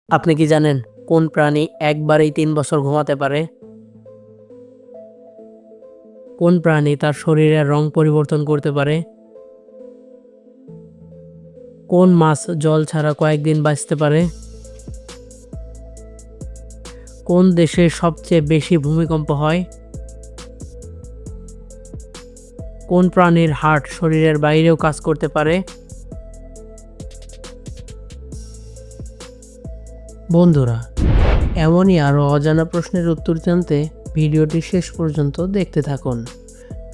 আপনি কি জানেন কোন প্রাণী একবারেই ৩ বছর ঘুমাতে পারে? কোন প্রাণী তার শরীরের রং পরিবর্তন করতে পারে? কোন মাছ জল ছাড়া কয়েকদিন বাঁচতে পারে? কোন দেশে সবচেয়ে বেশি ভূমিকম্প হয়? কোন প্রাণীর হার্ট শরীরের বাইরেও কাজ করতে পারে? বন্ধুরা, এমনই আরও অজানা প্রশ্নের উত্তর জানতে ভিডিওটি শেষ পর্যন্ত দেখতে থাকুন।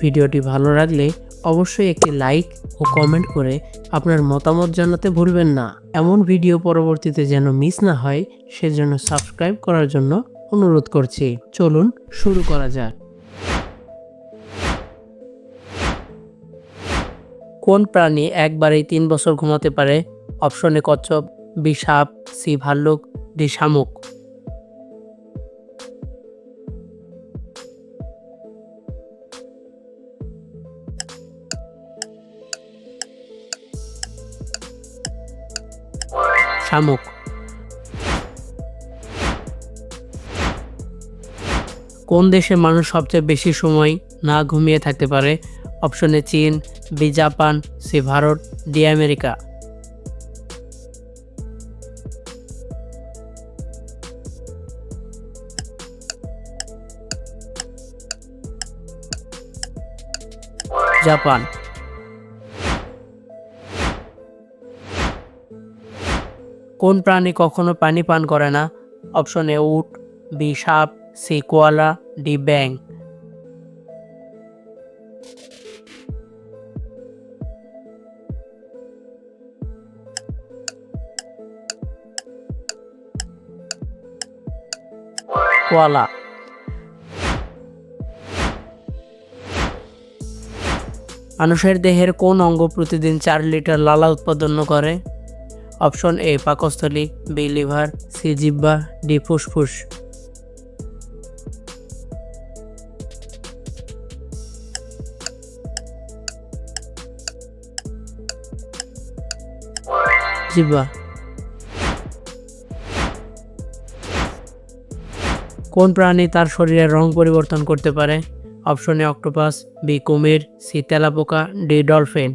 ভিডিওটি ভালো লাগলে অবশ্যই একটি লাইক ও কমেন্ট করে আপনার মতামত জানাতে ভুলবেন না। এমন ভিডিও পরবর্তীতে যেন মিস না হয় সেজন্য সাবস্ক্রাইব করার জন্য অনুরোধ করছি। চলুন শুরু করা যাক। কোন প্রাণী একবারেই ৩ বছর ঘুমাতে পারে? অপশন এ কচ্ছপ, বি সাপ, সি ভাল্লুক, ডি শামুক। শামুক। কোন দেশে মানুষ সবচেয়ে বেশি সময় না ঘুমিয়ে থাকতে পারে? অপশন এ চীন, B Japan, C Bharat, D America. Japan. কোন প্রাণী কখনো পানি পান করে না? অপশন এ উট, বি সাপ, সি কোয়ালা, ডি ব্যাং। কোয়ালা। মানুষের দেহের কোন অঙ্গ প্রতিদিন ৪ লিটার লালা উৎপাদন করে? অপশন এ পাকস্থলী, বি লিভার, সি জিহ্বা, ডি ফুসফুস। জিহ্বা। কোন প্রাণী তার শরীরের রং পরিবর্তন করতে পারে? অপশন এ অক্টোপাস, বি কুমির, সি তেলাপোকা, ডি ডলফিন।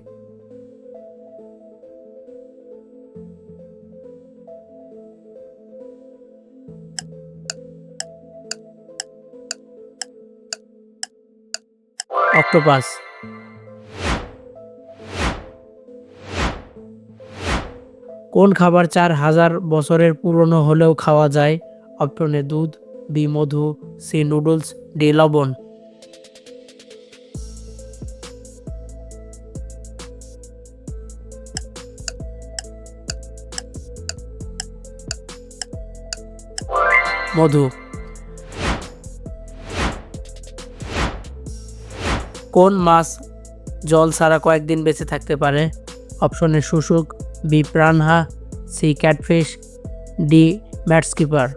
অক্টোপাস। কোন খাবার ৪,০০০ বছরের পুরনো হলেও খাওয়া যায়? অপশন এ দুধ, বি মধু, সি নুডলস, ডি লবণ। মধু। কোন মাছ জল ছাড়া কয়েকদিন বেঁচে থাকতে পারে? অপশন এ শুশুক, বি প্রাণহা, C catfish, D mudskipper.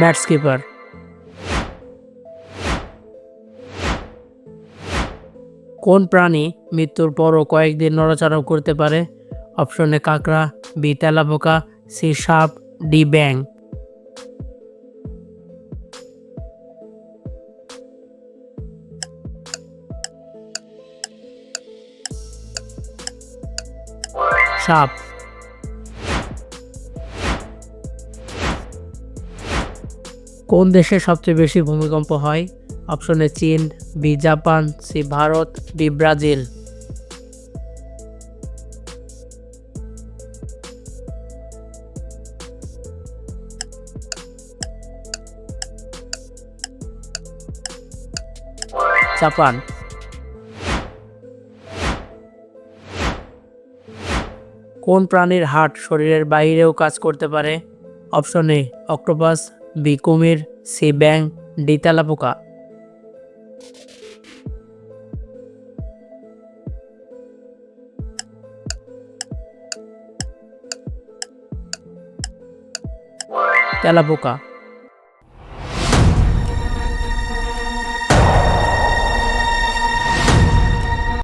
Mudskipper. কোন প্রাণী মৃত্যুর পরও কয়েকদিন নড়াচড়া করতে পারে? অপশন এ কাঁকড়া, বি তেলাপোকা, সি সাপ, ডি ব্যাং। সাপ। কোন দেশে সবচেয়ে বেশি ভূমিকম্প হয়? অপশন এ চীন, B Japan, C Bharat, D Brazil. Japan. কোন প্রাণীর হার্ট শরীরের বাইরেও কাজ করতে পারে? অপশন এ অক্টোপাস, বি কুমির, সি ব্যাং, ডি তেলাপোকা। তেলাপোকা।